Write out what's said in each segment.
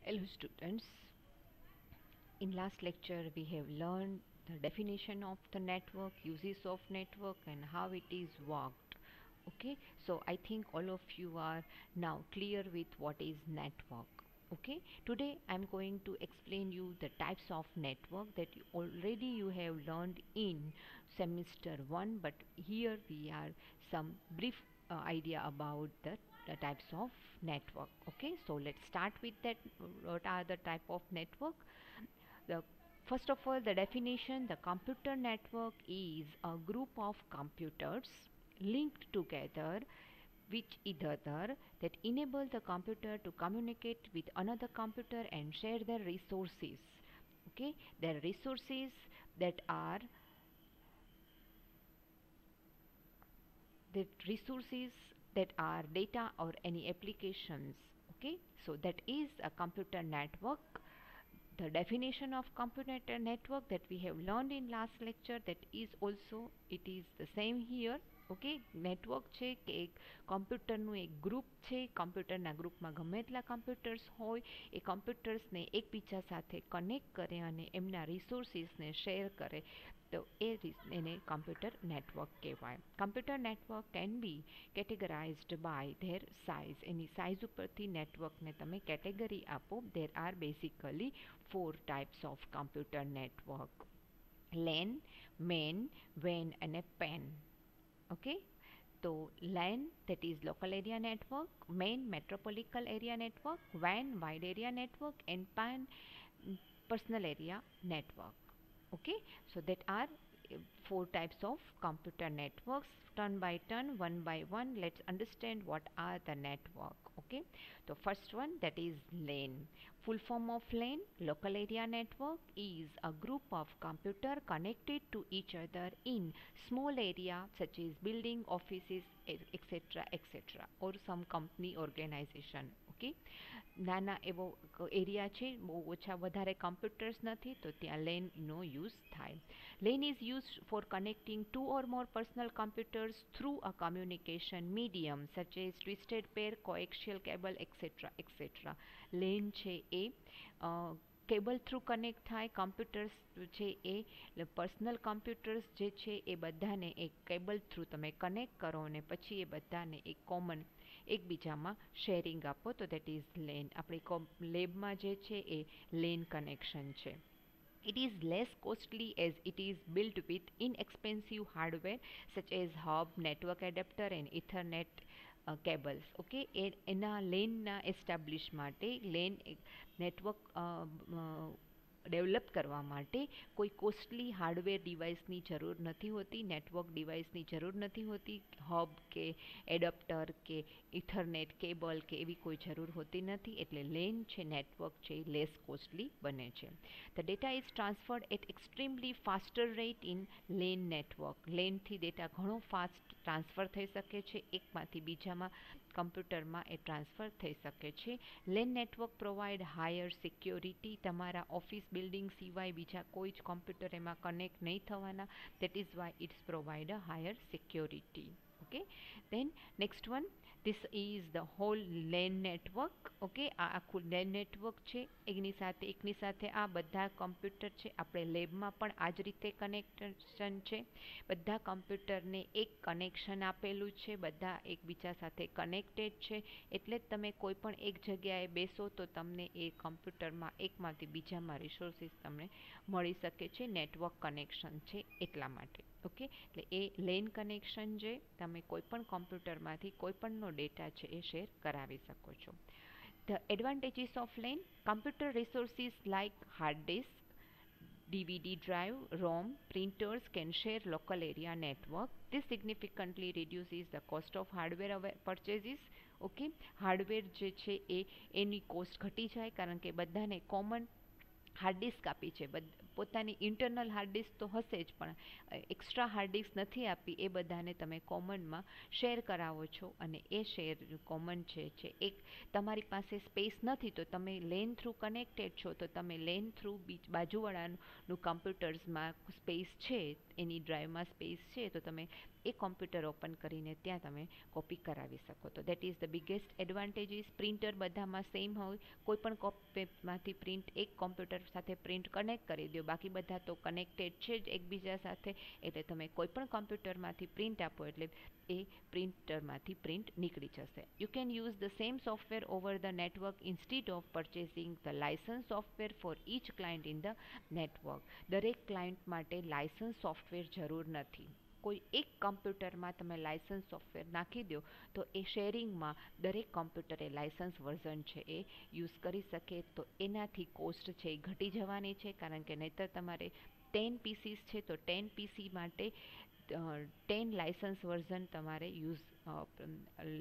Hello students, in last lecture we have learned the definition of the network, uses of network and how it is worked. Okay, so I think all of you are now clear with what is network. Okay, today I'm going to explain you the types of network that already you have learned in semester 1, but here we are some brief idea about the types of network. Okay, so let's start with that. What are the type of network? The First of all, the definition: the computer network is a group of computers linked together with each other that enable the computer to communicate with another computer and share their resources. Okay, their resources that are the resources that are data or any applications. Okay, so that is a computer network. The definition of computer network that we have learned in last lecture, that is also it is the same here. Okay, network છે કે એક કમ્પ્યુટરનું એક group છે. કમ્પ્યુટરના ગ્રુપમાં ગમે એટલા computers હોય, એ કમ્પ્યુટર્સને એકબીજા સાથે કનેક્ટ કરે અને એમના રિસોર્સિસને શેર કરે, તો એને કમ્પ્યુટર નેટવર્ક કહેવાય. Computer network can be categorised by their size. એની સાઇઝ ઉપરથી નેટવર્કને તમે કેટેગરી આપો. There are basically four types of computer network: LAN, main, WAN and a PAN. Okay, so LAN, that is local area network; main, metropolitan area network; WAN, wide area network; and PAN, personal area network. Okay, so that are four types of computer networks. Turn by turn, one by one, let's understand what are the network. Okay, so first one, that is LAN. Full form of LAN, local area network, is a group of computer connected to each other in small area such as building, offices, etc., etc., or some company organization. Okay, નાના એવો area છે, બહુ ઓછા વધારે computers નથી, તો ત્યાં લેનનો use થાય. LAN is used for connecting two or more personal computers through a communication medium such as twisted pair, coaxial cable, etc., etc. LAN છે એ કેબલ થ્રુ કનેક્ટ થાય. કમ્પ્યુટર્સ છે એ પર્સનલ કમ્પ્યુટર્સ જે છે એ બધાને એક કેબલ થ્રુ તમે connect કરો અને પછી એ બધાને એક કોમન એકબીજામાં શેરિંગ આપો, તો દેટ ઇઝ લેન. આપણી લેબમાં જે છે એ લેન કનેક્શન છે. It is less costly as it is built with inexpensive hardware such as hub, network adapter and Ethernet cables. Okay, એના લેનના એસ્ટાબ્લિશ માટે લેન નેટવર્ક ડેવલપ કરવા માટે કોઈ કોસ્ટલી હાર્ડવેર ડિવાઇસની જરૂર નથી હોતી, નેટવર્ક ડિવાઇસની જરૂર નથી હોતી. હબ કે એડપ્ટર કે ઇથરનેટ કેબલ કે એવી કોઈ જરૂર હોતી નથી, એટલે લેન છે નેટવર્ક છે એ લેસ કોસ્ટલી બને છે. The data is transferred at extremely faster rate in LAN network. લેનથી ડેટા ઘણો ફાસ્ટ ટ્રાન્સફર થઈ શકે છે, એકમાંથી બીજામાં કમ્પ્યુટરમાં એ ટ્રાન્સફર થઈ શકે છે. LAN network provide higher security. તમારા ઓફિસ બિલ્ડિંગ સિવાય બીજા કોઈ જ કમ્પ્યુટર એમાં કનેક્ટ નહીં થવાના. That is why it's provide a higher security. Okay, then next one, this is the whole LAN network. Okay, આ આખું LAN network છે. એકની સાથે આ બધા કમ્પ્યુટર છે, આપણે લેબમાં પણ આ જ રીતે કનેક્શન છે. બધા કમ્પ્યુટરને એક કનેક્શન આપેલું છે, બધા એકબીજા સાથે કનેક્ટેડ છે, એટલે જ તમે કોઈ પણ એક જગ્યાએ બેસો તો તમને એ કમ્પ્યુટરમાં એકમાંથી બીજામાં રિસોર્સિસ તમને મળી શકે છે. નેટવર્ક કનેક્શન છે એટલા માટે. ઓકે, એટલે એ લેન કનેક્શન જે તમે કોઈ પણ કોમ્પ્યુટરમાંથી કોઈ પણનો ડેટા છે એ શેર કરાવી શકો છો. The advantages of LAN: computer resources like hard disk, DVD drive, ROM, printers can share local area network. This significantly reduces the cost of hardware purchases. Okay, hardware જે છે એ એની કોસ્ટ ઘટી જાય, કારણ કે બધાને કોમન હાર્ડ ડિસ્ક આપી છે. પોતાની ઇન્ટરનલ હાર્ડ ડિસ્ક તો હશે જ, પણ એક્સ્ટ્રા હાર્ડ ડિસ્ક નથી આપી. એ બધાને તમે કોમનમાં શેર કરાવો છો, અને એ શેર કોમન છે એક તમારી પાસે સ્પેસ નથી, તો તમે લેન થ્રુ કનેક્ટેડ છો, તો તમે લેન થ્રુ બાજુવાળાનું કમ્પ્યુટર્સમાં સ્પેસ છે, એની ડ્રાઈવમાં સ્પેસ છે, તો તમે એ કોમ્પ્યુટર ઓપન કરીને ત્યાં તમે કોપી કરાવી શકો. તો that is the biggest advantages. Printer બધામાં સેમ હોય, કોઈ પણ કોપીમાંથી પ્રિન્ટ એક કોમ્પ્યુટર સાથે પ્રિન્ટ કનેક્ટ કરી દો, બાકી બધા તો કનેક્ટેડ છે જ એકબીજા સાથે, એટલે તમે કોઈ પણ કોમ્પ્યુટરમાંથી પ્રિન્ટ આપો એટલે એ પ્રિન્ટરમાંથી પ્રિન્ટ નીકળી જશે. You can use the same software over the network instead of purchasing the licence software for each client in the network. દરેક ક્લાયન્ટ માટે લાયસન્સ સોફ્ટવેર જરૂર નથી. કોઈ એક કમ્પ્યુટરમાં તમે લાયસન્સ સોફ્ટવેર નાખી દો તો એ શેરિંગમાં દરેક કોમ્પ્યુટર એ લાયસન્સ વર્ઝન છે એ યુઝ કરી શકે. તો એનાથી કોસ્ટ છે એ ઘટી જવાની છે, કારણ કે નહીંતર તમારે 10 પીસીસ છે તો 10 પીસી માટે 10 લાયસન્સ વર્ઝન તમારે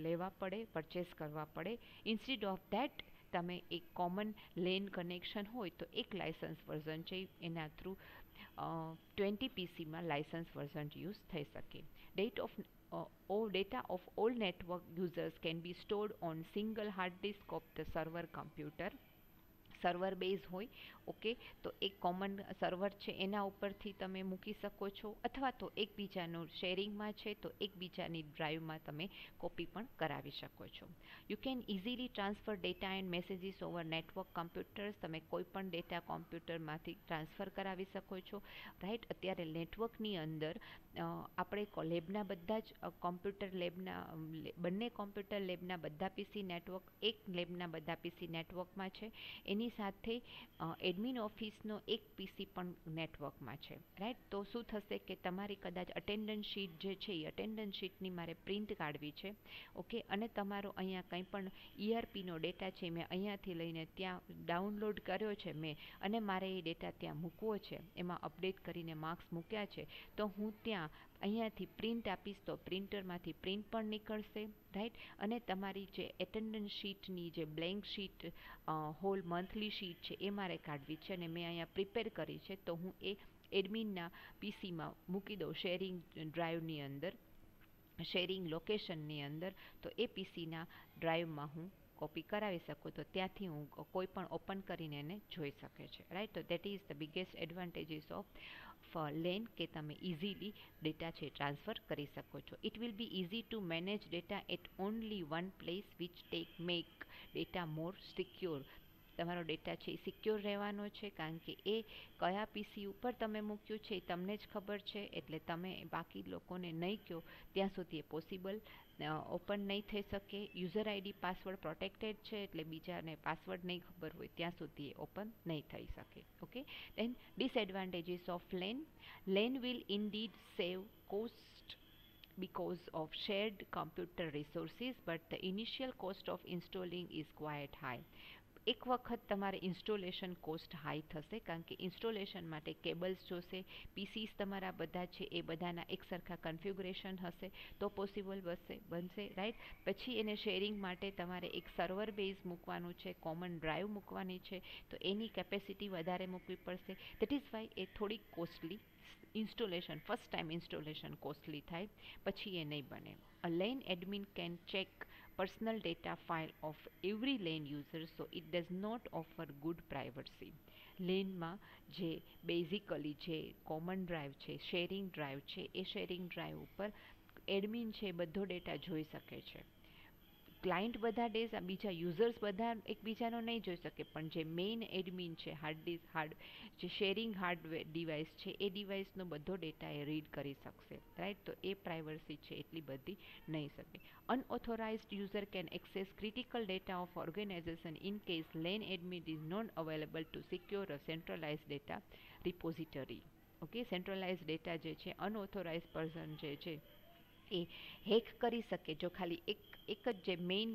લેવા પડે, પરચેસ કરવા પડે. ઇન્સ્ટીડ ઓફ ધેટ તમે એક કોમન લેન કનેક્શન હોય તો એક લાયસન્સ વર્ઝન છે એના થ્રુ 20 પીસીમાં લાયસન્સ વર્ઝન યુઝ થઈ શકે. Data of all network users can be stored on single hard disk of the server computer. Server base હોય, ઓકે, તો એક કોમન સર્વર છે એના ઉપરથી તમે મૂકી શકો છો, અથવા તો એકબીજાનું શેરિંગમાં છે તો એકબીજાની ડ્રાઈવમાં તમે કોપી પણ કરાવી શકો છો. You can easily transfer data and messages over network computers. તમે કોઈ પણ ડેટા કોમ્પ્યુટરમાંથી ટ્રાન્સફર કરાવી શકો છો, રાઈટ. અત્યારે નેટવર્કની અંદર આપણે લેબના બધા જ બંને કોમ્પ્યુટર લેબના બધા પીસી નેટવર્ક એક લેબના બધા પીસી નેટવર્કમાં છે. એની સાથે એડમિન ઓફિસનો એક પીસી પણ નેટવર્કમાં છે, રાઈટ. તો શું થશે કે તમારી કદાચ અટેન્ડન્સ શીટ જે છે એ અટેન્ડન્સ શીટની મારે પ્રિન્ટ કાઢવી છે, ઓકે, અને તમારો અહીંયા કંઈ પણ ERPનો ડેટા છે મેં અહીંયાથી લઈને ત્યાં ડાઉનલોડ કર્યો છે મેં, અને મારે એ ડેટા ત્યાં મૂકવો છે, એમાં અપડેટ કરીને માર્ક્સ મૂક્યા છે, તો હું ત્યાં અહીંયાથી પ્રિન્ટ આપીશ તો પ્રિન્ટરમાંથી પ્રિન્ટ પણ નીકળશે, રાઈટ. અને તમારી જે એટેન્ડન્સ શીટની જે blank sheet whole monthly sheet છે એ મારે કાઢવી છે, અને મેં અહીંયા પ્રિપેર કરી છે, તો હું એ એડમિનના પીસીમાં મૂકી દઉં શેરિંગ ડ્રાઈવની અંદર, શેરિંગ લોકેશનની અંદર. તો એ પીસીના ડ્રાઈવમાં હું કોપી કરાવી શકું, તો ત્યાંથી હું કોઈ પણ ઓપન કરીને એને જોઈ શકે છે, રાઈટ. તો that is the biggest advantages of LAN, કે તમે ઇઝીલી ડેટા છે ટ્રાન્સફર કરી શકો છો. It will be easy to manage data at only one place which make data more secure. તમારો ડેટા છે એ સિક્યોર રહેવાનો છે, કારણ કે એ કયા પીસી ઉપર તમે મૂક્યું છે એ તમને જ ખબર છે, એટલે તમે બાકી લોકોને નહીં કહો ત્યાં સુધી એ પોસિબલ ઓપન નહીં થઈ શકે. યુઝર આઈડી પાસવર્ડ પ્રોટેક્ટેડ છે, એટલે બીજાને પાસવર્ડ નહીં ખબર હોય ત્યાં સુધી એ ઓપન નહીં થઈ શકે, okay. Then disadvantages of LAN. LAN will indeed save cost because of shared computer resources, but the initial cost of installing is quite high. એક વખત તમારે ઇન્સ્ટોલેશન કોસ્ટ હાઈ થશે, કારણ કે ઇન્સ્ટોલેશન માટે કેબલ્સ જોશે, પીસીસ તમારા બધા છે એ બધાના એક સરખા કન્ફિગ્યુરેશન હશે તો પોસિબલ બનશે, રાઈટ. પછી એને શેરિંગ માટે તમારે એક સર્વર બેઝ મૂકવાનું છે, કોમન ડ્રાઈવ મૂકવાની છે, તો એની કેપેસિટી વધારે મૂકવી પડશે. દેટ ઇઝ વાય એ થોડીક costly installation, first time installation costly થાય, પછી એ નહીં બને. A LAN admin can check personal data file of every LAN user, so it does not offer good privacy. લેનમાં જે બેઝિકલી જે કોમન ડ્રાઈવ છે, sharing drive છે, એ sharing drive ઉપર admin છે બધો ડેટા જોઈ શકે છે. ક્લાયન્ટ બધા ડેઝ બીજા યુઝર્સ બધા એકબીજાનો નહીં જોઈ શકે, પણ જે મેઇન એડમિન છે જે શેરિંગ હાર્ડવેર ડિવાઇસ છે એ ડિવાઇસનો બધો ડેટા એ રીડ કરી શકશે, રાઈટ. તો એ પ્રાઇવસી છે એટલી બધી નહીં શકે. Unauthorised user can access critical data of organisation in case LAN admin is not available to secure a centralise data repository, okay. Centralise data જે છે અનઓથોરાઇઝ પર્સન જે છે એ હેક કરી શકે. જો ખાલી એક જ જે મેઇન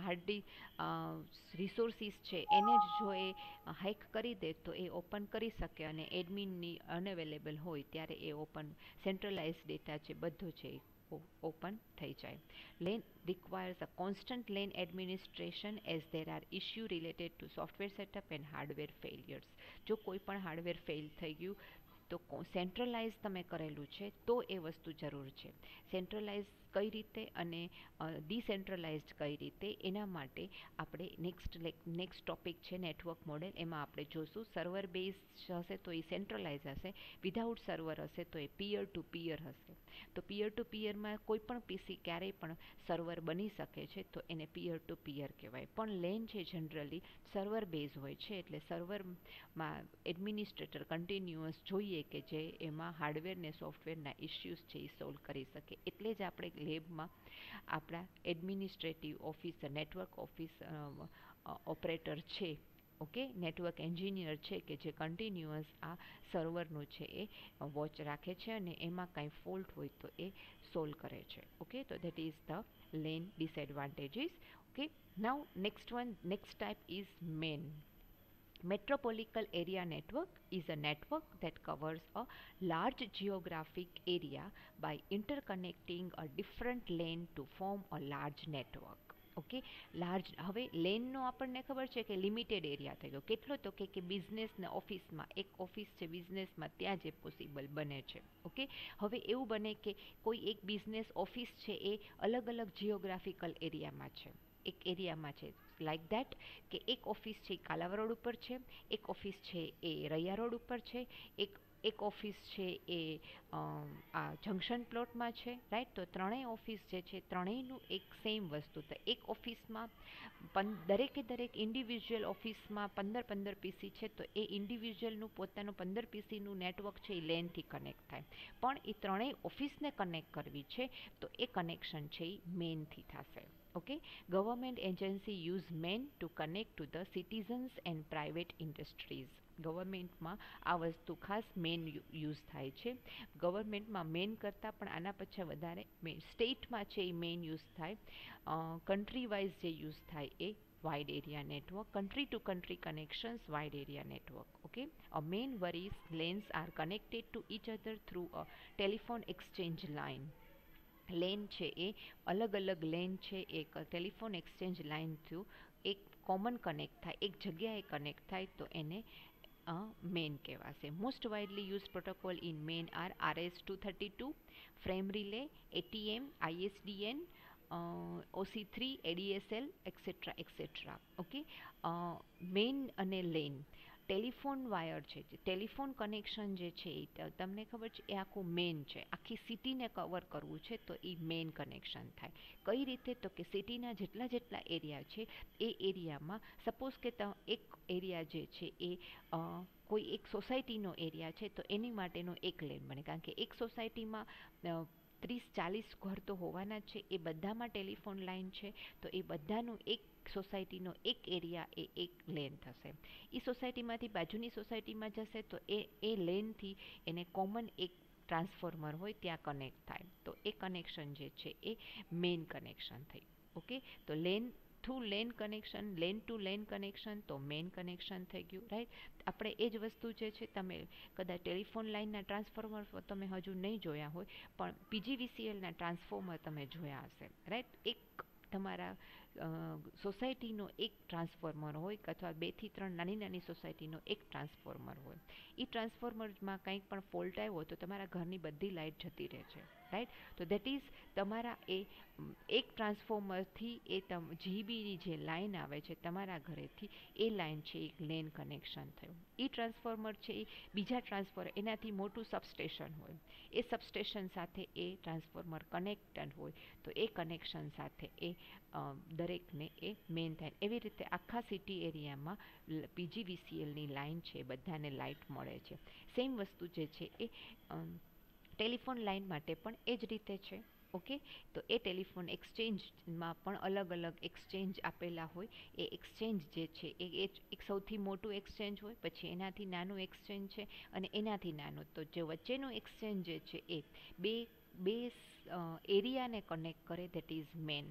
હાર્ડ રિસોર્સિસ છે એને જ જો એ હેક કરી દે તો એ ઓપન કરી શકે, અને એડમિનની અનઅવેલેબલ હોય ત્યારે એ ઓપન સેન્ટ્રલાઇઝ ડેટા છે બધો છે ઓપન થઈ જાય. LAN requires a constant LAN administration as there are issue related to software setup and hardware failures. જો કોઈ પણ હાર્ડવેર ફેલ થઈ ગયું તો સેન્ટ્રલાઇઝ તમે કરેલું છે તો એ વસ્તુ જરૂર છે. સેન્ટ્રલાઇઝ કઈ રીતે અને ડિસેન્ટ્રલાઇઝ્ડ કઈ રીતે, એના માટે આપણે નેક્સ્ટ ટોપિક છે નેટવર્ક મોડેલ, એમાં આપણે જોશું. સર્વર બેઝ હશે તો એ સેન્ટ્રલાઇઝ હશે, વિધાઉટ સર્વર હશે તો એ પિયર ટુ પિયર હશે. તો પિયર ટુ પિયરમાં કોઈ પણ પીસી ક્યારેય પણ સર્વર બની શકે છે, તો એને પિયર ટુ પિયર કહેવાય. પણ લેન છે જનરલી સર્વર બેઝ હોય છે, એટલે સર્વરમાં એડમિનિસ્ટ્રેટર કન્ટિન્યુઅસ જોઈએ કે જે એમાં હાર્ડવેર ને સોફ્ટવેરના ઇસ્યુઝ છે એ સોલ્વ કરી શકે. એટલે જ આપણે લેબમાં આપણા administrative officer, network office operator છે, ઓકે, નેટવર્ક એન્જિનિયર છે કે જે કન્ટિન્યુઅસ આ સર્વરનું છે એ વોચ રાખે છે અને એમાં કાંઈ ફોલ્ટ હોય તો એ સોલ્વ કરે છે. ઓકે, તો that is the LAN disadvantages. Okay, now next type is MEN. Metropolitan Area Network is a network that covers a large geographic area by interconnecting a different lane to form a large network. Okay, large, હવે લેનનો આપણને ખબર છે કે limited area થઈ ગયો. કેટલો તો કે બિઝનેસ ને ઓફિસમાં, એક ઓફિસ છે બિઝનેસમાં, ત્યાં જે પોસિબલ બને છે. ઓકે, હવે એવું બને કે કોઈ એક બિઝનેસ ઓફિસ છે એ અલગ અલગ જિયોગ્રાફિકલ એરિયામાં છે, એક એરિયામાં છે. લાઈક દેટ કે એક ઓફિસ છે એ કાલાવ રોડ ઉપર છે, એક ઓફિસ છે એ રૈયા રોડ ઉપર છે, એક ઓફિસ છે એ આ જંકશન પ્લોટમાં છે, રાઈટ. તો ત્રણેય ઓફિસ જે છે ત્રણેયનું એક સેમ વસ્તુ, તો એક ઓફિસમાં દરેક ઇન્ડિવિજ્યુઅલ ઓફિસમાં 15 પીસી છે, તો એ ઇન્ડિવિજ્યુઅલનું પોતાનું 15 પીસીનું નેટવર્ક છે એ લેનથી કનેક્ટ થાય. પણ એ ત્રણેય ઓફિસને કનેક્ટ કરવી છે તો એ કનેક્શન છે એ મેનથી થશે. Okay, government agency use MAN to connect to the citizens and private industries. ગવર્મેન્ટમાં આ વસ્તુ ખાસ મેન યુઝ થાય છે. ગવર્મેન્ટમાં મેન કરતાં પણ આના પછી વધારે સ્ટેટમાં છે એ મેન યુઝ થાય. કન્ટ્રી વાઇઝ જે યુઝ થાય એ wide area network, country to country connections, wide area network. Okay, a MAN varies lanes are connected to each other through a telephone exchange line. LAN છે એ અલગ અલગ LAN છે એક ટેલિફોન એક્સચેન્જ લાઇન થ્રુ એક common connect થાય, એક જગ્યાએ કનેક્ટ થાય તો એને મેન કહેવાશે. Most widely use protocol in MAN are RS-232, frame relay, ATM, ISDN, OC3, ADSL, etcetera etcetera. Okay, MAN અને લેન ટેલિફોન વાયર છે, ટેલિફોન કનેક્શન જે છે એ તમને ખબર છે એ આખું મેન છે. આખી સિટીને કવર કરવું છે તો એ મેન કનેક્શન થાય. કઈ રીતે, તો કે સિટીના જેટલા એરિયા છે એ એરિયામાં સપોઝ કે એક એરિયા જે છે એ કોઈ એક સોસાયટીનો એરિયા છે તો એની માટેનો એક લેન બને, કારણ કે એક સોસાયટીમાં 30-40 ઘર તો હોવાના છે, એ બધામાં ટેલિફોન લાઇન છે, તો એ બધાનું એક સોસાયટીનો એક એરિયા એ એક લેન થશે. એ સોસાયટીમાંથી બાજુની સોસાયટીમાં જશે તો એ લેનથી એને કોમન એક ટ્રાન્સફોર્મર હોય ત્યાં કનેક્ટ થાય, તો એ કનેક્શન જે છે એ મેઇન કનેક્શન થઈ. ઓકે, તો LAN to LAN connection, LAN to LAN connection તો મેઇન કનેક્શન થઈ ગયું, રાઈટ. આપણે એ જ વસ્તુ જે છે તમે કદાચ ટેલિફોન લાઇનના ટ્રાન્સફોર્મર તમે હજુ નહીં જોયા હોય, પણ PGVCLના ટ્રાન્સફોર્મર તમે જોયા હશે, રાઈટ. એક તમારા સોસાયટીનો એક ટ્રાન્સફોર્મર હોય અથવા 2 થી 3 નાની સોસાયટીનો એક ટ્રાન્સફોર્મર હોય. એ ટ્રાન્સફોર્મરમાં કંઈક પણ ફોલ્ટ આવ્યો તો તમારા ઘરની બધી લાઇટ જતી રહે છે, રાઈટ. તો દેટ ઇઝ તમારા એ એક ટ્રાન્સફોર્મરથી એ જીબીની જે લાઇન આવે છે તમારા ઘરેથી, એ લાઇન છે એક લેન કનેક્શન થયું. એ ટ્રાન્સફોર્મર છે એ બીજા ટ્રાન્સફોર્મર એનાથી મોટું સબસ્ટેશન હોય, એ સબસ્ટેશન સાથે એ ટ્રાન્સફોર્મર કનેક્ટેડ હોય તો એ કનેક્શન સાથે એ દરેકને એ મેન થાય. એવી રીતે આખા સિટી એરિયામાં PGVCLની લાઇન છે બધાને લાઇટ મળે છે. સેમ વસ્તુ જે છે એ ટેલિફોન લાઇન માટે પણ એ જ રીતે છે. ઓકે, તો એ ટેલિફોન એક્સચેન્જમાં પણ અલગ અલગ એક્સચેન્જ આપેલા હોય. એ એક્સચેન્જ જે છે એ એક સૌથી મોટું એક્સચેન્જ હોય, પછી એનાથી નાનું એક્સચેન્જ છે અને એનાથી નાનું. તો જે વચ્ચેનું એક્સચેન્જ જે છે એ બે એરિયાને કનેક્ટ કરે, દેટ ઇઝ મેન.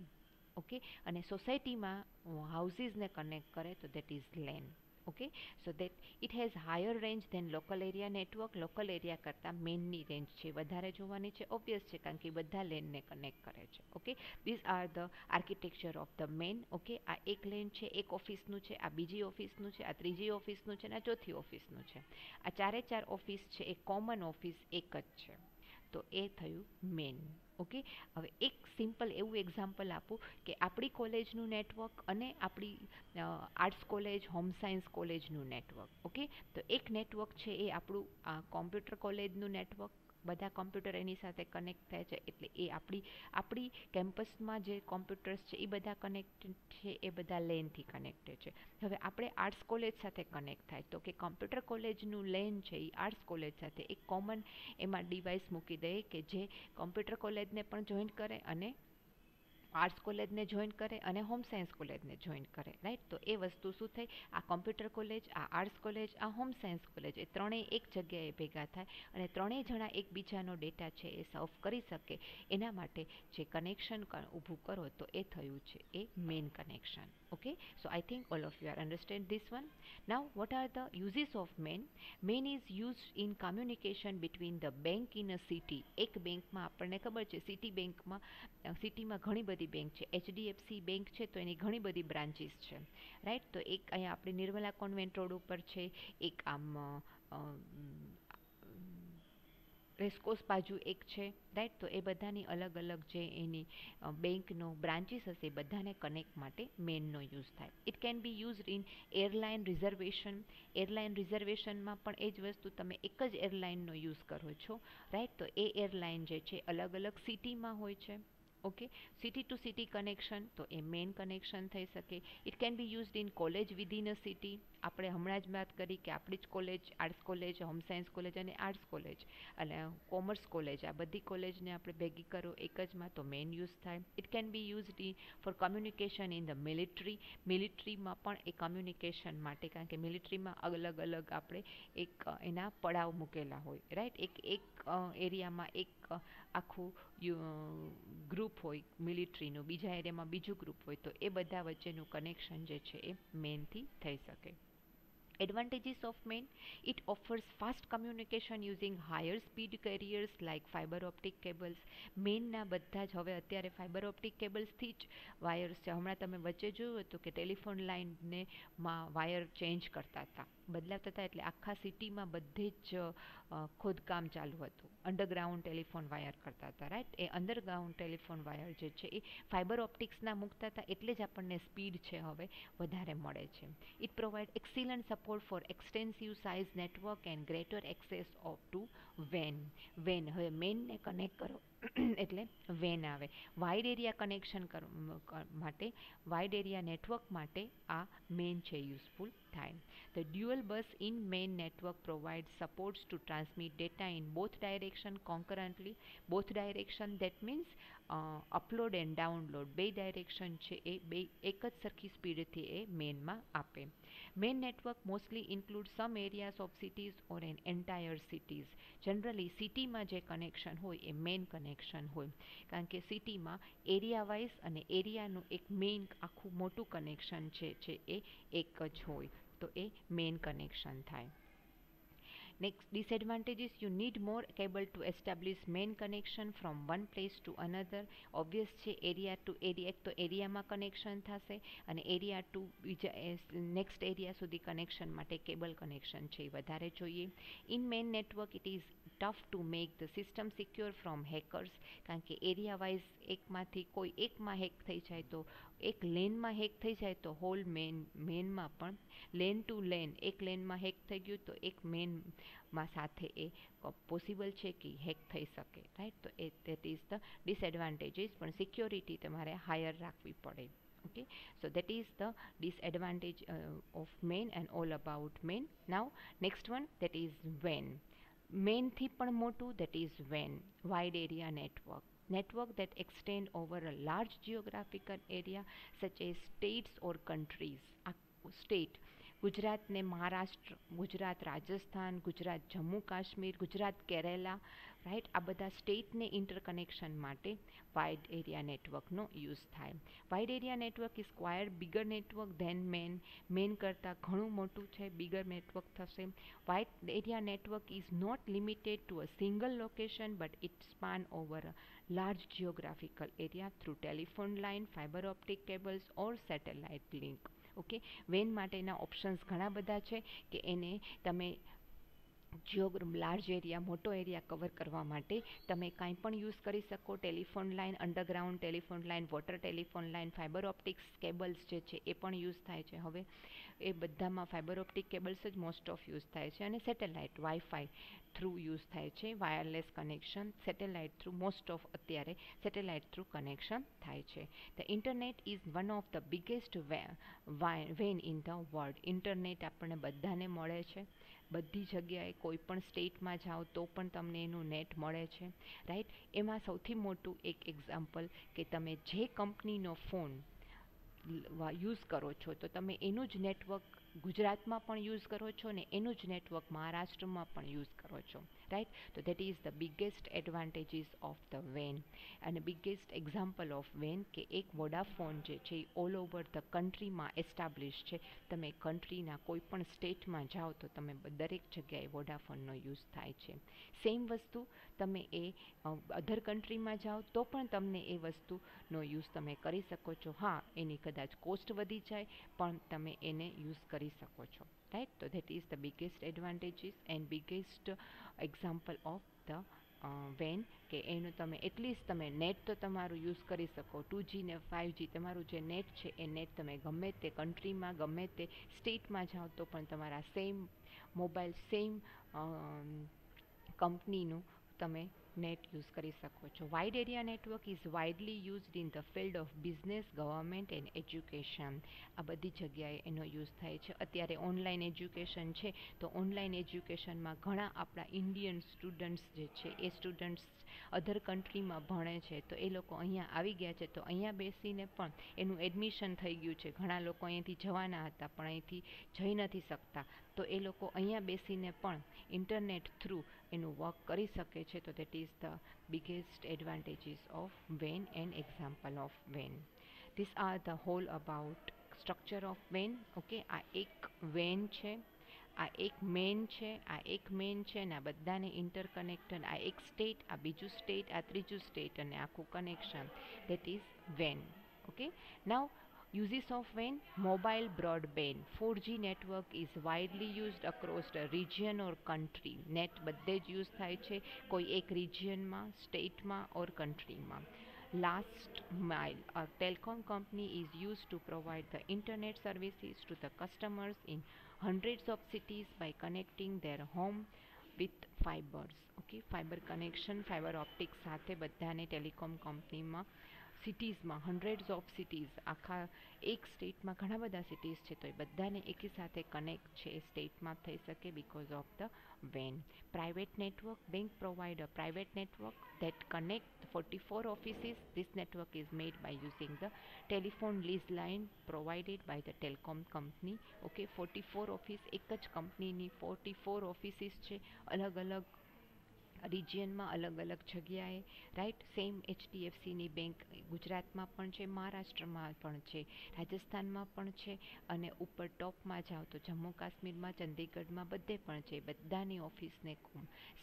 ઓકે, અને સોસાયટીમાં હાઉસીસને કનેક્ટ કરે તો that is LAN. Okay, so that it has higher range than local area network. Local area કરતાં મેઇનની રેન્જ છે વધારે જોવાની છે, ઓબ્વિયસ છે કારણ કે બધા લેનને કનેક્ટ કરે છે. Okay, this are the architecture of the MAN. Okay, આ એક લેન છે, એક ઓફિસનું છે, આ બીજી ઓફિસનું છે, આ ત્રીજી ઓફિસનું છે, અને આ ચોથી ઓફિસનું છે. આ ચારે ચાર ઓફિસ છે એ કોમન ઓફિસ એક જ છે, તો એ થયું મેન. ઓકે, હવે એક સિમ્પલ એવું એક્ઝામ્પલ આપું કે આપણી કોલેજનું નેટવર્ક અને આપણી આર્ટ્સ કોલેજ, હોમ સાયન્સ કોલેજનું નેટવર્ક. ઓકે, તો એક નેટવર્ક છે એ આપણું કોમ્પ્યુટર કોલેજનું નેટવર્ક, બધા કોમ્પ્યુટર એની સાથે કનેક્ટ થાય છે, એટલે એ આપણી કેમ્પસમાં જે કોમ્પ્યુટર્સ છે એ બધા કનેક્ટેડ છે, એ બધા લેનથી કનેક્ટેડ છે. હવે આપણે આર્ટ્સ કોલેજ સાથે કનેક્ટ થાય તો કે કોમ્પ્યુટર કોલેજનું લેન છે એ આર્ટ્સ કોલેજ સાથે એક કોમન એમાં ડિવાઇસ મૂકી દઈએ કે જે કોમ્પ્યુટર કોલેજને પણ જોઈન્ટ કરે અને આર્ટ્સ કોલેજને જોઈન કરે અને હોમ સાયન્સ કોલેજને જોઈન કરે. રાઈટ, તો એ વસ્તુ શું થઈ, આ કોમ્પ્યુટર કોલેજ, આ આર્ટ્સ કોલેજ, આ હોમ સાયન્સ કોલેજ, એ ત્રણેય એક જગ્યાએ ભેગા થાય અને ત્રણેય જણા એકબીજાનો ડેટા છે એ સર્વ કરી શકે. એના માટે જે કનેક્શન ઊભું કરો તો એ થયું છે એ main connection. Okay, so I think all of you are understand this one. Now what are the uses of MAN? MAN is used in communication between the bank in a city. એક બેંકમાં આપણને ખબર છે city બેંકમાં, સિટીમાં ઘણી બધી bank છે. HDFC બેંક છે તો એની ઘણી બધી બ્રાન્ચીસ છે. રાઈટ, તો એક અહીંયા આપણી નિર્મલા કોન્વેન્ટ રોડ ઉપર છે, એક આમ રેસકોર્સ બાજુ એક છે. રાઈટ, તો એ બધાની અલગ અલગ જે એની બેંકનો બ્રાન્ચીસ હશે એ બધાને કનેક્ટ માટે મેનનો યુઝ થાય. It can be used in airline reservation. Airline રિઝર્વેશનમાં પણ એ જ વસ્તુ, તમે એક જ એરલાઇનનો યુઝ કરો છો. રાઈટ, તો એ એરલાઇન જે છે અલગ અલગ સિટીમાં હોય છે. ઓકે, સિટી ટુ સિટી કનેક્શન, તો એ મેઇન કનેક્શન થઈ શકે. It can be used in college within a city. આપણે હમણાં જ વાત કરી કે આપણી જ college, arts college, home science college અને આર્ટ્સ કોલેજ અને કોમર્સ કોલેજ, આ બધી કોલેજને આપણે ભેગી કરો એક જમાં તો મેઇન યુઝ થાય. It can be used for communication in the military. મિલિટરીમાં પણ એ કમ્યુનિકેશન માટે, કારણ કે મિલિટરીમાં અલગ અલગ આપણે એક એના પડાવ મૂકેલા હોય. રાઈટ, એક એરિયામાં એક આખું ગ્રુપ હોય મિલિટરીનું, બીજા એરિયામાં બીજું ગ્રુપ હોય, તો એ બધા વચ્ચેનું કનેક્શન જે છે એ મેનથી થઈ શકે. Advantages of main: it offers fast communication using higher speed carriers like fiber optic cables. મેઇનના બધા જ હવે અત્યારે ફાઇબર ઓપ્ટિક કેબલ્સથી જ વાયર્સ છે. હમણાં તમે વચ્ચે જોયું હતું કે ટેલિફોન લાઇનને માં વાયર ચેન્જ કરતા હતા, બદલાતા હતા, એટલે આખા સિટીમાં બધે જ ખોદકામ ચાલુ હતું, અંડરગ્રાઉન્ડ ટેલિફોન વાયર કરતા હતા. રાઈટ, એ અંડરગ્રાઉન્ડ ટેલિફોન વાયર જે છે એ ફાઇબર ઓપ્ટિક્સના મૂકતા હતા, એટલે જ આપણને સ્પીડ છે હવે વધારે મળે છે. It provide excellent support for extensive size network and greater access of to વેન. વેન, હવે મેનને કનેક્ટ કરો એટલે વેન આવે. વાઇડ એરિયા કનેક્શન માટે, વાઇડ એરિયા નેટવર્ક માટે આ મેન છે યુઝફુલ થાય. The dual bus in main network provides supports to transmit data in both direction concurrently. Both direction, that means upload and download બે ડાયરેક્શન છે એ બે એક જ સરખી સ્પીડથી એ મેનમાં આપે. MAN network mostly include some areas of cities or an entire cities. Generally સિટીમાં જે કનેક્શન હોય એ મેન કનેક્શન હોય, કારણ કે સિટીમાં એરિયા વાઇઝ અને એરિયાનું એક મેઇન આખું મોટું કનેક્શન છે એ એક જ હોય, તો એ મેન કનેક્શન થાય. Next disadvantage is you need more cable to establish main connection from one place to another. Obvious છે, એરિયા ટુ એરિયા, એક તો એરિયામાં કનેક્શન થશે અને એરિયા ટુ બીજા નેક્સ્ટ એરિયા સુધી કનેક્શન માટે કેબલ કનેક્શન છે એ વધારે જોઈએ. In main network it is tough to make the system secure from hackers, કારણ કે એરિયા વાઇઝ એકમાંથી કોઈ એકમાં હેક થઈ જાય તો, એક લેનમાં હેક થઈ જાય તો હોલ મેનમાં પણ લેન ટુ લેન, એક લેનમાં હેક થઈ ગયું તો એક મેનમાં સાથે એ પોસિબલ છે કે હેક થઈ શકે. રાઈટ, તો એ દેટ ઇઝ ધ ડિસએડવાન્ટેજીસ, પણ સિક્યોરિટી તમારે હાયર રાખવી પડે. Okay, so that is the disadvantage of main and all about main. Now next one, that is WAN. Main થી પણ મોટું, that is WAN, wide area network that extend over a large geographical area such as states or countries. State, Gujarat ને Maharashtra, Gujarat Rajasthan, Gujarat Jammu Kashmir, Gujarat Kerala, right, આ બધા સ્ટેટને interconnection માટે wide area નેટવર્કનો use થાય. Wide area network is quite bigger network than MAN કરતાં ઘણું મોટું છે, બિગર નેટવર્ક થશે. Wide area network is not limited to a single location but it span over a large geographical area through telephone line, fiber optic cables or satellite link. Okay, વેન માટેના options ઘણા બધા છે કે એને તમે large area, મોટો area cover કરવા માટે તમે કાંઈ પણ યુઝ કરી શકો. Telephone line, underground telephone line, water telephone line, fibre optics cables જે છે એ પણ યુઝ થાય છે. હવે એ બધામાં ફાઇબર ઓપ્ટિક કેબલ્સ જ મોસ્ટ ઓફ યુઝ થાય છે, અને સેટેલાઇટ વાઈફાઈ થ્રુ યુઝ થાય છે. Wireless connection satellite through, most of અત્યારે સેટેલાઇટ થ્રુ કનેક્શન થાય છે. The internet is one of the biggest વેન ઇન ધ વર્લ્ડ. ઇન્ટરનેટ આપણને બધાને મળે છે, બધી જગ્યાએ, કોઈ પણ સ્ટેટમાં જાઓ તો પણ તમને એનું નેટ મળે છે, રાઈટ. એમાં સૌથી મોટું એક એક્ઝામ્પલ કે તમે જે કંપનીનો ફોન યુઝ કરો છો તો તમે એનું જ નેટવર્ક ગુજરાતમાં પણ યુઝ કરો છો ને એનું જ નેટવર્ક મહારાષ્ટ્રમાં પણ યુઝ કરો છો, રાઈટ. તો that is the biggest advantages of the વેન અને બિગેસ્ટ એક્ઝામ્પલ ઓફ વેન કે એક વોડાફોન જે છે એ ઓલ ઓવર ધ કન્ટ્રીમાં એસ્ટાબ્લિશ છે. તમે કન્ટ્રીના કોઈ પણ સ્ટેટમાં જાઓ તો તમે દરેક જગ્યાએ વોડાફોનનો યુઝ થાય છે. સેમ વસ્તુ તમે એ અધર કન્ટ્રીમાં જાઓ તો પણ તમને એ વસ્તુનો યુઝ તમે કરી શકો છો. હા, એની કદાચ કોસ્ટ વધી જાય પણ તમે એને યુઝ કરી શકો છો, રાઈટ. તો that is the biggest advantages and biggest example of the વેન કે એનું તમે એટલીસ્ટ તમે નેટ તો તમારું યુઝ કરી શકો. 2G ને 5G તમારું જે નેટ છે એ નેટ તમે ગમે તે કન્ટ્રીમાં, ગમે તે સ્ટેટમાં જાઓ તો પણ તમારા સેમ મોબાઈલ, સેમ કંપનીનું તમે નેટ યુઝ કરી શકો છો. Wide area network is widely used in the field of business, government and education. આ બધી જગ્યાએ એનો યુઝ થાય છે. અત્યારે ઓનલાઈન એજ્યુકેશન છે તો ઓનલાઈન એજ્યુકેશનમાં ઘણા આપણા ઇન્ડિયન સ્ટુડન્ટ્સ જે છે એ સ્ટુડન્ટ્સ અધર કન્ટ્રીમાં ભણે છે તો એ લોકો અહીંયા આવી ગયા છે તો અહીંયા બેસીને પણ એનું એડમિશન થઈ ગયું છે. ઘણા લોકો અહીંયાથી જવાના હતા પણ અહીંથી જઈ નથી શકતા તો એ લોકો અહીંયા બેસીને પણ ઇન્ટરનેટ થ્રુ એનું વર્ક કરી શકે છે. તો that is the biggest advantages of van and example of van. This are the hall about structure of વેન. ઓકે, આ એક વેન છે, આ એક મેન છે, આ એક મેન છે અને આ બધાને ઇન્ટરકનેક્ટેડ. આ એક સ્ટેટ, આ બીજું સ્ટેટ, આ ત્રીજું સ્ટેટ અને આખું connection, that is when. Okay, now uses of WAN. Mobile broadband 4G network is widely used across the region or country. Net બધે જ યુઝ થાય છે, કોઈ એક રિજિયનમાં, સ્ટેટમાં ઓર કન્ટ્રીમાં. Last mile, a telecom company is used to provide the internet services to the customers in hundreds of cities by connecting their home with fibers. Okay, fibre connection, fibre optic સાથે બધાને telecom કંપનીમાં સિટીઝમાં, હન્ડ્રેડ્સ of cities, આખા એક સ્ટેટમાં ઘણા બધા cities છે તો એ બધાને એકી સાથે કનેક્ટ છે એ સ્ટેટમાં થઈ શકે બિકોઝ ઓફ ધ વેન. Private network, bank provide a private network that connect 44 offices. This network is made by using the telephone lease line provided by the telecom company. Okay, 44 office, એક જ કંપનીની 44 offices છે અલગ અલગ રિજિયનમાં, અલગ અલગ જગ્યાએ, રાઈટ. સેમ HDFCની બેંક ગુજરાતમાં પણ છે, મહારાષ્ટ્રમાં પણ છે, રાજસ્થાનમાં પણ છે અને ઉપર ટોપમાં જાઓ તો જમ્મુ કાશ્મીરમાં, ચંદીગઢમાં બધે પણ છે. બધાની ઓફિસને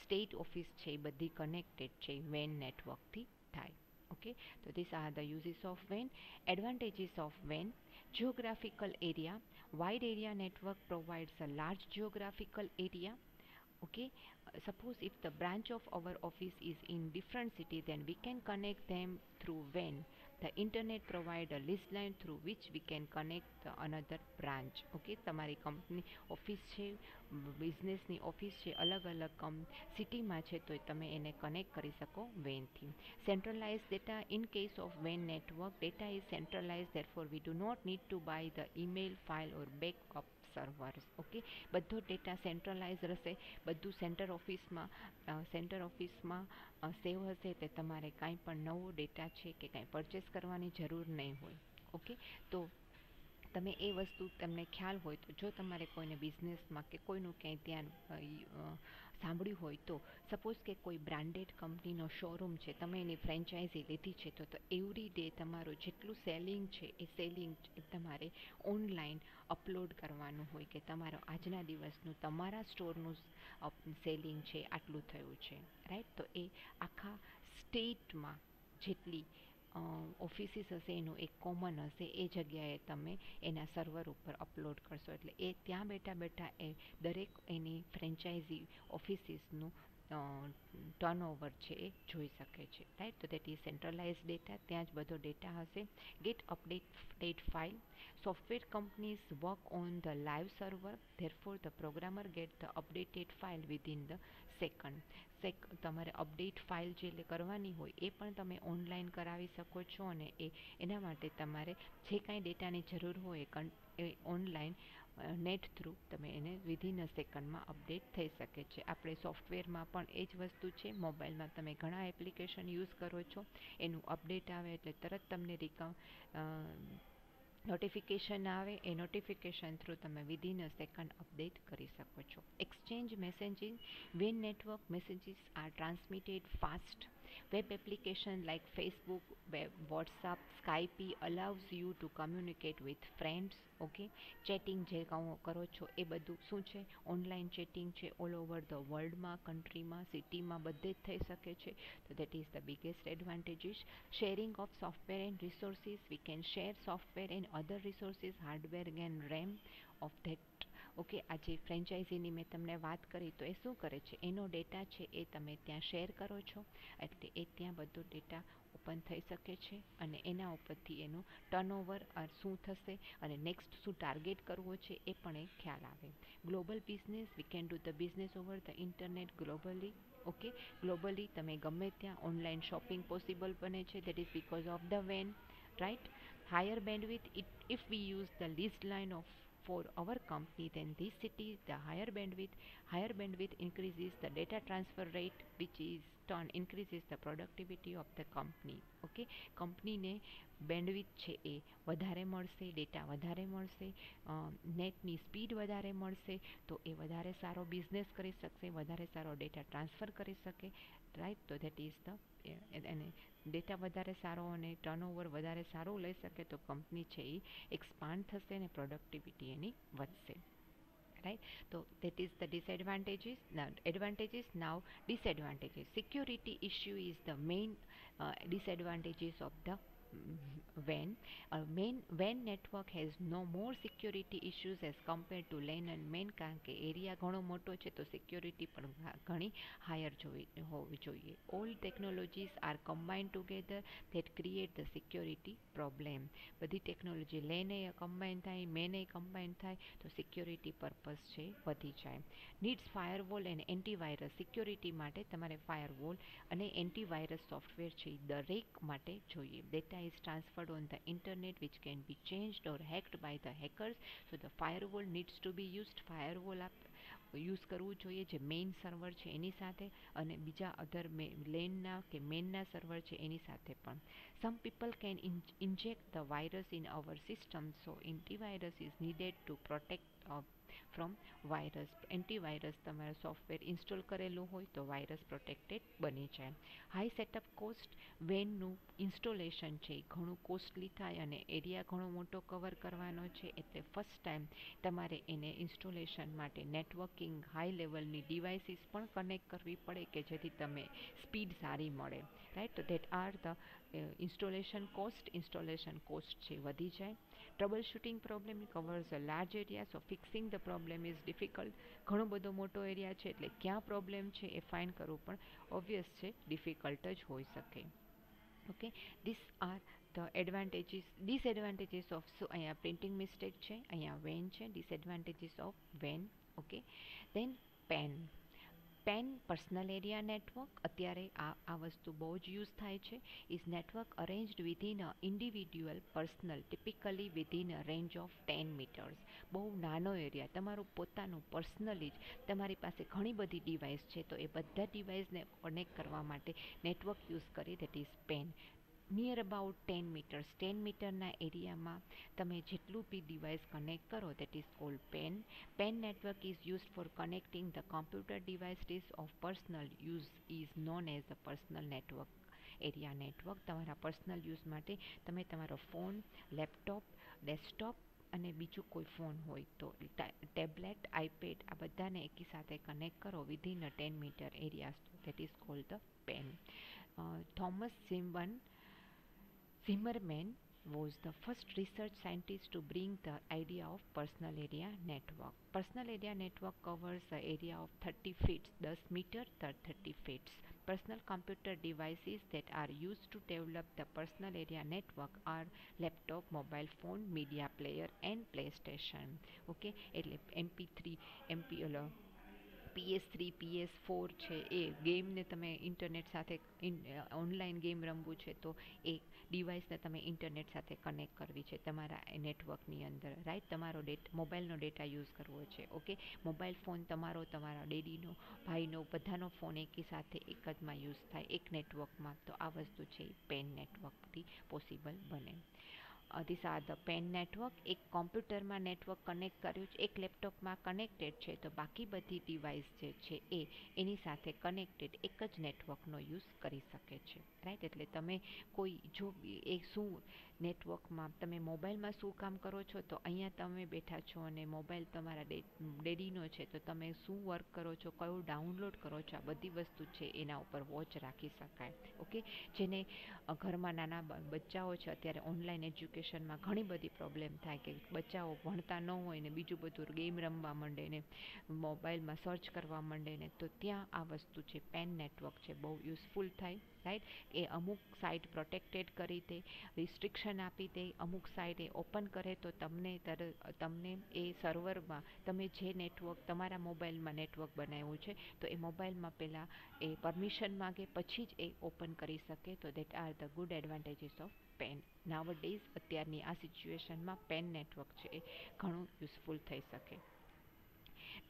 સ્ટેટ ઓફિસ છે એ બધી કનેક્ટેડ છે વેન નેટવર્કથી થાય. ઓકે, તો this are the uses of વેન. એડવાન્ટેજીસ ઓફ વેન. Geographical area. Wide area network provides a large geographical area. Okay, suppose if the branch of our office is in different city, then we can connect them through WAN. The internet provide a list line through which we can connect the another branch. Okay, તમારી company office છે, બિઝનેસની office છે, અલગ અલગ સિટીમાં છે તો તમે એને કનેક્ટ કરી શકો વેનથી. Centralise data. In case of વેન network, data is centralise, therefore we do not need to buy the email file or backup servers. Okay, બધો ડેટા સેન્ટ્રલાઇઝ રહેશે, બધું સેન્ટર ઓફિસમાં સેવ હશે તે તમારે કાંઈ પણ નવો ડેટા છે કે કાંઈ પરચેસ કરવાની જરૂર નહીં હોય. ઓકે, તો તમે એ વસ્તુ તમને ખ્યાલ હોય તો, જો તમારે કોઈને બિઝનેસમાં કે કોઈનું ક્યાંય ત્યાં સાંભળ્યું હોય તો, સપોઝ કે કોઈ બ્રાન્ડેડ કંપનીનો શોરૂમ છે, તમે એની ફ્રેન્ચાઇઝી લીધી છે, તો એવરી ડે તમારું જેટલું સેલિંગ છે એ સેલિંગ તમારે ઓનલાઈન અપલોડ કરવાનું હોય કે તમારો આજના દિવસનું તમારા સ્ટોરનું સેલિંગ છે આટલું થયું છે, રાઈટ. તો એ આખા સ્ટેટમાં જેટલી ઓફિસીસ હશે એનું એક કોમન હશે, એ જગ્યાએ તમે એના સર્વર ઉપર અપલોડ કરશો એટલે એ ત્યાં બેઠા બેઠા એ દરેક એની ફ્રેન્ચાઇઝી ઓફિસીસનું ટર્નઓવર છે એ જોઈ શકે છે, રાઈટ. તો દેટ ઇઝ સેન્ટ્રલાઇઝ ડેટા, ત્યાં જ બધો ડેટા હશે. Get update file, software companies work on the live server, therefore the programmer get the updated file within the second. તમારે અપડેટ ફાઇલ જે કરવાની હોય એ પણ તમે ઓનલાઈન કરાવી શકો છો, અને એના માટે તમારે જે કાંઈ ડેટાની જરૂર હોય એ ઓનલાઈન નેટ થ્રુ તમે એને વિધિન અ સેકન્ડમાં અપડેટ થઈ શકે છે. આપણે સોફ્ટવેરમાં પણ એ જ વસ્તુ છે. મોબાઈલમાં તમે ઘણા એપ્લિકેશન યુઝ કરો છો, એનું અપડેટ આવે એટલે તરત તમને નોટિફિકેશન આવે, એ નોટિફિકેશન થ્રુ તમે વિધિન અ સેકન્ડ અપડેટ કરી શકો છો. Exchange messaging, when network messages are transmitted fast, web application like Facebook, WhatsApp, Skype allows you to communicate with friends. Okay, chatting જે કરો છો એ બધું શું છે, ઓનલાઈન ચેટિંગ છે, ઓલ ઓવર ધ વર્લ્ડમાં, કન્ટ્રીમાં, સિટીમાં બધે જ થઈ શકે છે. તો that is the biggest advantages. Sharing of software and resources, we can share software and other resources, hardware and RAM of that. Okay, આ જે ફ્રેન્ચાઇઝીની મેં તમને વાત કરી તો એ શું કરે છે, એનો ડેટા છે એ તમે ત્યાં શેર કરો છો એટલે એ ત્યાં બધો ડેટા ઓપન થઈ શકે છે, અને એના ઉપરથી એનું ટર્નઓવર શું થશે અને નેક્સ્ટ શું ટાર્ગેટ કરવો છે એ પણ એ ખ્યાલ આવે. Global business, we can do the business over the internet globally. Okay, globally તમે ગમે ત્યાં ઓનલાઈન શોપિંગ પોસિબલ બને છે. That is because of the વેન, right. Higher bandwidth, if we use the leased line of for our company, then this city the higher bandwidth increases the data transfer rate, which is turn increases the productivity of the company. Okay, કંપનીને bandwidth છે એ વધારે મળશે, data વધારે મળશે, નેટની speed વધારે મળશે, તો એ વધારે સારો બિઝનેસ કરી શકશે, વધારે સારો ડેટા ટ્રાન્સફર કરી શકે, રાઈટ. તો દેટ ઇઝ ધ એને ડેટા વધારે સારો અને ટર્નઓવર વધારે સારું લઈ શકે તો કંપની છે એ એક્સપાન્ડ થશે અને પ્રોડક્ટિવિટી એની વધશે, રાઈટ. તો that is the disadvantages. Now advantages, now disadvantages. Security issue is the main disadvantages of the WAN network has no more security issues as compared to LAN and MAN, કારણ કે area ઘણો મોટો છે તો security પણ ઘણી higher હોવી જોઈએ. All technologies are combined together that create the security problem. બધી ટેકનોલોજી લેને કમ્બાઇન થાય, મેને કમ્બાઇન થાય તો સિક્યોરિટી પર્પઝ છે વધી જાય. Needs firewall and antivirus. Security માટે તમારે ફાયરવોલ અને એન્ટીવાયરસ સોફ્ટવેર છે દરેક માટે જોઈએ. Data is transferred on the internet which can be changed or hacked by the hackers, so the firewall needs to be used. Firewall use કરવું જોઈએ જે મેઇન સર્વર છે એની સાથે, અને બીજા અધર લેનના કે મેનના સર્વર છે એની સાથે પણ. Some people can inject the virus in our system, so antivirus is needed to protect from virus. Antivirus તમારે સોફ્ટવેર ઇન્સ્ટોલ કરેલું હોય તો વાયરસ પ્રોટેક્ટેડ બની જાય. હાઈ સેટઅપ કોસ્ટ, વેનનું ઇન્સ્ટોલેશન છે એ ઘણું કોસ્ટલી થાય અને એરિયા ઘણો મોટો કવર કરવાનો છે, એટલે ફર્સ્ટ ટાઈમ તમારે એને ઇન્સ્ટોલેશન માટે નેટવર્કિંગ હાઈ લેવલની ડિવાઇસીસ પણ કનેક્ટ કરવી પડે કે જેથી તમે સ્પીડ સારી મળે, રાઈટ. તો that are the installation cost છે વધી જાય. Trouble shooting problem covers a large area, so fixing the problem is difficult. ઘણો બધો મોટો એરિયા છે એટલે ક્યાં પ્રોબ્લેમ છે એ ફાઇન્ડ કરવું પણ ઓબ્વિયસ છે, ડિફિકલ્ટ જ હોઈ શકે. Okay, this are the advantages. Disadvantages of, so અહીંયા પ્રિન્ટિંગ મિસ્ટેક છે, અહીંયા વેન છે. ડિસએડવાન્ટેજીસ ઓફ વેન. Okay, then PAN personal area network. અત્યારે આ વસ્તુ બહુ જ યુઝ થાય છે. Is network arranged within a individual personal, typically within a range of 10 metres. બહુ નાનો એરિયા, તમારું પોતાનું પર્સનલી જ તમારી પાસે ઘણી બધી ડિવાઇસ છે તો એ બધા ડિવાઇસને કનેક્ટ કરવા માટે નેટવર્ક યુઝ કરી, that is pen. Near about 10 metres 10 મીટરના એરિયામાં તમે જેટલું બી ડિવાઇસ કનેક્ટ કરો that is cold pen. Pen network is used four connecting the computer devices of personal use is known as the personal network area network. તમારા personal use માટે તમે તમારો phone, laptop, desktop અને બીજું કોઈ phone હોય તો ટેબ્લેટ, આઈપેડ આ બધાને એકી સાથે કનેક્ટ કરો within a 10 meter area that is called the PAN. Thomas Zimmerman was the first research scientist to bring the idea of personal area network. Personal area network covers the area of 30 feet, 10 meter, 30 feet. Personal computer devices that are used to develop the personal area network are laptop, mobile phone, media player and PlayStation. Okay, એટલે MP3, MP PS3 PS4 છે એ ગેમને તમે internet સાથે online game રમવું છે તો એ ડિવાઇસને તમે internet સાથે કનેક્ટ કરવી છે તમારા નેટવર્કની અંદર, રાઈટ. તમારો મોબાઈલનો ડેટા યુઝ કરવો છે. ઓકે, મોબાઈલ ફોન તમારા ડેડીનો, ભાઈનો, બધાનો ફોન એકી સાથે એક જમાં યુઝ થાય એક નેટવર્કમાં, તો આ વસ્તુ છે પેન નેટવર્કથી પોસિબલ બને. This are the PAN network. એક કોમ્પ્યુટરમાં નેટવર્ક કનેક્ટ કર્યું છે, એક લેપટોપમાં કનેક્ટેડ છે તો બાકી બધી ડિવાઇસ જે છે એ એની સાથે કનેક્ટેડ એક જ નેટવર્કનો યુઝ કરી શકે છે, રાઈટ. એટલે તમે કોઈ જો એ શું નેટવર્કમાં તમે મોબાઈલમાં શું કામ કરો છો તો અહીંયા તમે બેઠા છો અને મોબાઈલ તમારા ડેડીનો છે તો તમે શું વર્ક કરો છો, કયું ડાઉનલોડ કરો છો, આ બધી વસ્તુ છે એના ઉપર વોચ રાખી શકાય. ઓકે, જેને ઘરમાં નાના બચ્ચાઓ છે અત્યારે ઓનલાઈન એજ્યુકેશનમાં ઘણી બધી પ્રોબ્લેમ થાય કે બચ્ચાઓ ભણતા ન હોય ને બીજું બધું ગેમ રમવા માંડે ને મોબાઈલમાં સર્ચ કરવા માંડે ને તો ત્યાં આ વસ્તુ છે પેન નેટવર્ક છે બહુ યુઝફુલ થાય, રાઈટ. એ અમુક સાઇટ પ્રોટેક્ટેડ કરી દે, રિસ્ટ્રિક્શન આપી દે, અમુક સાઇટ એ ઓપન કરે તો તમને એ સર્વરમાં તમે જે નેટવર્ક તમારા મોબાઈલમાં નેટવર્ક બનાવ્યું છે તો એ મોબાઈલમાં પહેલાં એ પરમિશન માગે પછી જ એ ઓપન કરી શકે. તો that are the good advantages of PAN. Nowadays અત્યારની આ સિચ્યુએશનમાં પેન નેટવર્ક છે એ ઘણું યુઝફુલ થઈ શકે.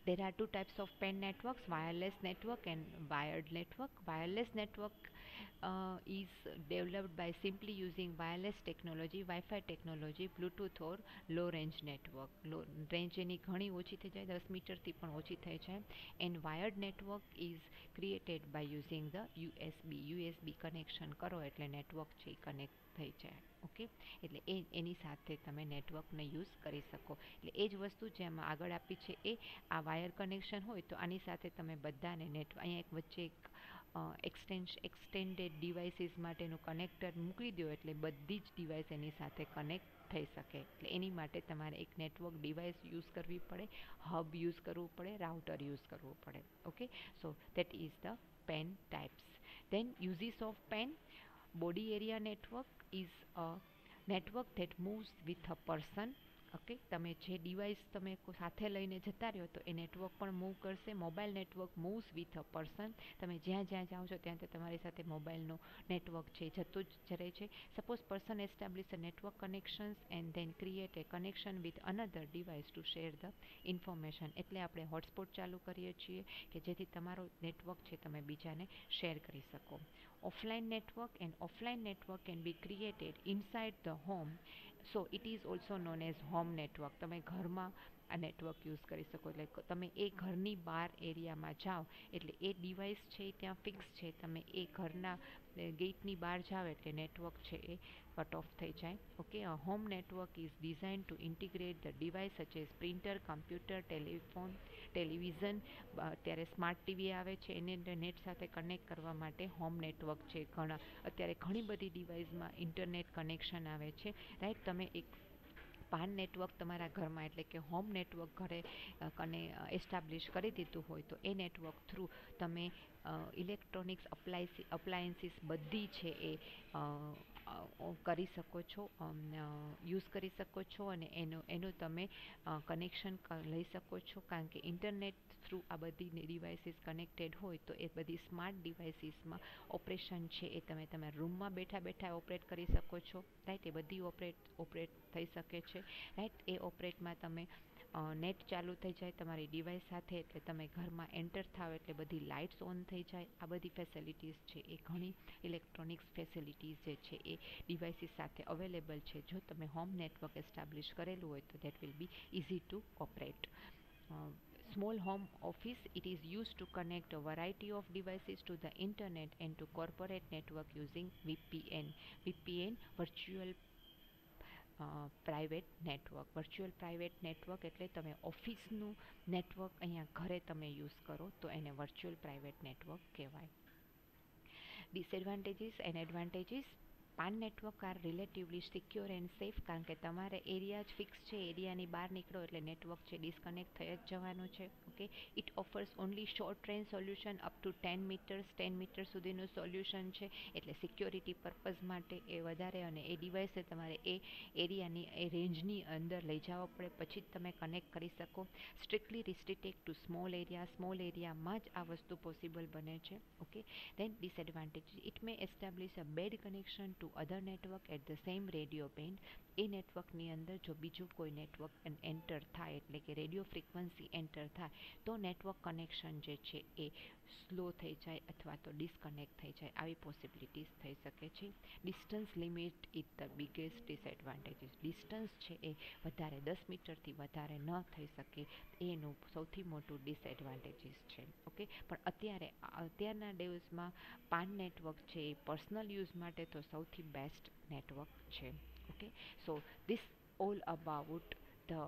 There are two types of PAN networks, wireless network and wired network. Wireless network is developed by simply using wireless technology, Wi-Fi technology, Bluetooth or low range network. Low range એની ઘણી ઓછી થઈ જાય, 10 મીટરથી પણ ઓછી થઈ જાય. And wired network is created by using the USB connection કરો એટલે નેટવર્ક છે એ કનેક્ટ થઈ જાય. ઓકે, એટલે એની સાથે તમે નેટવર્કને યુઝ કરી શકો. એટલે એ જ વસ્તુ જે આમાં આગળ આપી છે એ આ વાયર કનેક્શન હોય તો આની સાથે તમે બધાને અહીંયા એક વચ્ચે એક એક્સટેન્ડેડ ડિવાઇસીસ માટેનું કનેક્ટર મૂકી દો એટલે બધી જ ડિવાઇસ એની સાથે કનેક્ટ થઈ શકે. એટલે એની માટે તમારે એક નેટવર્ક ડિવાઇસ યુઝ કરવી પડે, હબ યુઝ કરવું પડે, રાઉટર યુઝ કરવું પડે. Okay, so that is the PAN types. Then uses of PAN. Body area network is a network that moves with a person. Okay, તમે જે ડિવાઇસ તમે સાથે લઈને જતા રહ્યો તો એ નેટવર્ક પણ મૂવ કરશે. Mobile network moves with a person. તમે જ્યાં જ્યાં જાઓ છો ત્યાં તમારી સાથે મોબાઈલનો નેટવર્ક છે જતો જ રહે છે. Suppose person establish a network connections and then create a connection with another device to share the information. એટલે આપણે હોટસ્પોટ ચાલુ કરીએ છીએ કે જેથી તમારો નેટવર્ક છે તમે બીજાને શેર કરી શકો. Offline network and offline network can be created inside the home, so it is also known as home network. તમે ઘરમાં આ નેટવર્ક યુઝ કરી શકો. એટલે તમે એ ઘરની બહાર એરિયામાં જાઓ એટલે એ ડિવાઇસ છે ત્યાં ફિક્સ છે, તમે એ ઘરના ગેટની બહાર જાઓ એટલે નેટવર્ક છે એ કટ ઓફ થઈ જાય. Okay, a home network is designed to integrate the device such as printer, computer, television, અત્યારે સ્માર્ટ ટીવી આવે છે એને નેટ સાથે કનેક્ટ કરવા માટે હોમ નેટવર્ક છે. અત્યારે ઘણી બધી ડિવાઇસમાં ઇન્ટરનેટ કનેક્શન આવે છે, રાઈટ. તમે એક પાન નેટવર્ક તમારા ઘરમાં એટલે કે હોમ નેટવર્ક ઘરે એસ્ટાબ્લિશ કરી દીધું હોય તો એ નેટવર્ક થ્રુ તમે ઇલેક્ટ્રોનિક્સ અપ્લાયન્સીસ બધી છે એ કરી શકો છો, યુઝ કરી શકો છો અને એનું તમે કનેક્શન લઈ શકો છો. કારણ કે ઇન્ટરનેટ થ્રુ આ બધી ડિવાઇસીસ કનેક્ટેડ હોય તો એ બધી સ્માર્ટ ડિવાઇસીસમાં ઓપરેશન છે એ તમે તમારા રૂમમાં બેઠા બેઠા ઓપરેટ કરી શકો છો, રાઈટ. એ બધી ઓપરેટ થઈ શકે છે, રાઈટ. એ ઓપરેટમાં તમે નેટ ચાલુ થઈ જાય તમારી ડિવાઇસ સાથે એટલે તમે ઘરમાં એન્ટર થાવ એટલે બધી લાઇટ્સ ઓન થઈ જાય. આ બધી ફેસિલિટીઝ છે એ ઘણી ઇલેક્ટ્રોનિક્સ ફેસિલિટીઝ જે છે એ ડિવાઇસીસ સાથે અવેલેબલ છે. જો તમે હોમ નેટવર્ક એસ્ટાબ્લિશ કરેલું હોય તો that will be easy two operate. Small home office, it is used to connect a variety of devices to the internet and to corporate network using VPN. VPN, virtual private network. Virtual private network એટલે તમે ઓફિસનું network અહીંયા ઘરે તમે use કરો તો એને virtual private network કહેવાય. Disadvantages and advantages. PAN network are relatively secure and safe, કારણ કે તમારે એરિયા જ ફિક્સ છે, એરિયાની બહાર નીકળો એટલે નેટવર્ક છે ડિસ્કનેક્ટ થઈ જ જવાનું છે. Okay, it offers only short range solution up to 10 meter સુધીનું સોલ્યુશન છે, એટલે સિક્યોરિટી પર્પઝ માટે એ વધારે, અને એ ડિવાઇસને તમારે એ એરિયાની એ રેન્જની અંદર લઈ જવા પડે પછી જ તમે કનેક્ટ કરી શકો. સ્ટ્રિક્ટલી રિસ્ટ્રિક્ટેડ ટુ સ્મોલ એરિયામાં જ આ વસ્તુ પોસિબલ બને છે. Okay, then disadvantage, it may establish a bad connection to other network at the same radio band. એ નેટવર્કની અંદર જો બીજું કોઈ નેટવર્ક એન્ટર થાય એટલે કે રેડિયો ફ્રીક્વન્સી એન્ટર થાય તો નેટવર્ક કનેક્શન જે છે એ સ્લો થઈ જાય અથવા તો ડિસ્કનેક્ટ થઈ જાય, આવી પોસિબિલિટીઝ થઈ શકે છે. Distance limit is the biggest disadvantages. Distance છે એ વધારે 10 મીટરથી વધારે ન થઈ શકે એનું સૌથી મોટું ડિસએડવાન્ટેજીસ છે. ઓકે, પણ અત્યારના ડેઝમાં પાન નેટવર્ક છે એ પર્સનલ યુઝ માટે તો સૌથી બેસ્ટ નેટવર્ક છે. Okay, so this all about the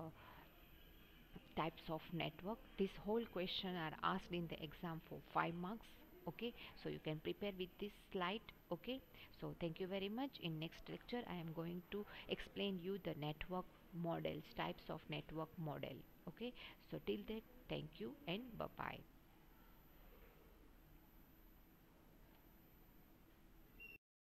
types of network. This whole question are asked in the exam for 5 marks. Okay, so you can prepare with this slide. Okay, so thank you very much. In next lecture I am going to explain you the network models, types of network model. Okay, so till then, thank you and bye bye.